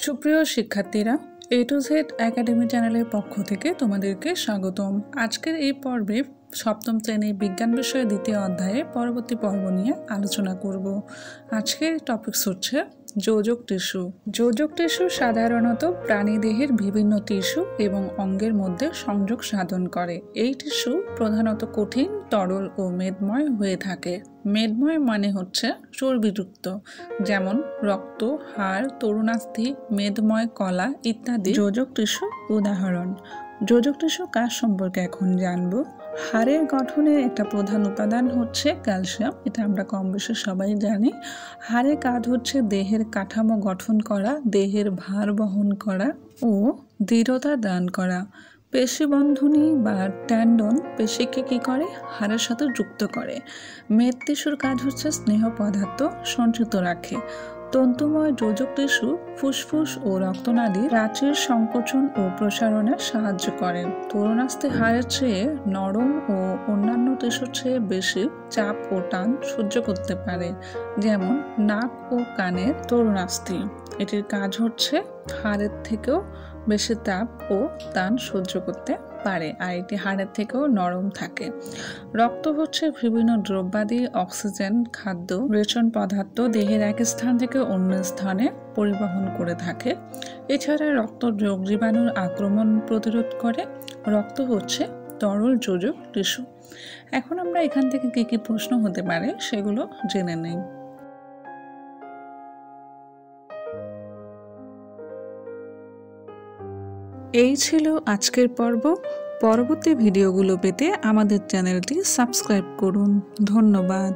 সুপ্রিয় শিক্ষার্থীরা, এ to Z academy চ্যানেলের পক্ষ থেকে তোমাদেরকে স্বাগতম। আজকের এই পর্বে সপ্তম শ্রেণীর বিজ্ঞান বিষয়ে দ্বিতীয় অধ্যায়ে পরবর্তী পর্ব নিয়ে আলোচনা করব। আজকের টপিকস হচ্ছে যোজক টিস্যু। যোজক টিস্যু সাধারণত প্রাণীদেহের বিভিন্ন টিস্যু এবং অঙ্গের মধ্যে সংযোগ সাধন করে। এই টিস্যু প্রধানত কঠিন, তরল ও মেদময় হয়ে থাকে। মেদময় মানে হচ্ছে চর্বিযুক্ত, যেমন রক্ত, হাড়, তরুণাস্থি, মেদময় কলা ইত্যাদি যোজক টিস্যু উদাহরণ। যোজক টিস্যু কাজ সম্পর্কে এখন জানবো। হাড়ের গঠনের একটা প্রধান উপাদান হচ্ছে ক্যালসিয়াম, এটা আমরা কম বেশি সবাই জানি। হাড়ের কাজ হচ্ছে দেহের কাঠামো গঠন করা, দেহের ভার বহন করা ও দৃঢ়তা দান করা। পেশিবন্ধনী বা ট্যান্ডন পেশিকে কি করে? হাড়ের সাথে যুক্ত করে। মেদ টিস্যুর কাজ হচ্ছে স্নেহ পদার্থ সঞ্চিত রাখে। তন্তুময় যোজক টিস্যু ফুসফুস ও রক্তনালী প্রাচীর সংকোচন ও প্রসারণে সাহায্য করে। তরুণাস্থি হাড়ের চেয়ে নরম ও অন্যান্য টিস্যুর চেয়ে বেশি চাপ ও টান সহ্য করতে পারে, যেমন নাক ও কানের তরুণাস্থি। এটির কাজ হচ্ছে হাড়ের থেকেও বেশি তাপ ও টান সহ্য করতে পারে, আর এটি হাড়ের থেকেও নরম থাকে। রক্ত হচ্ছে বিভিন্ন দ্রব্যাদি, অক্সিজেন, খাদ্য, রেশন পদার্থ দেহের এক স্থান থেকে অন্য স্থানে পরিবহন করে থাকে। এছাড়া রক্ত রোগ জীবাণুর আক্রমণ প্রতিরোধ করে। রক্ত হচ্ছে তরল যোজক টিস্যু। এখন আমরা এখান থেকে কি কি প্রশ্ন হতে পারে সেগুলো জেনে নেই। এই ছিল আজকের পর্ব। পরবর্তী ভিডিওগুলো পেতে আমাদের চ্যানেলটি সাবস্ক্রাইব করুন। ধন্যবাদ।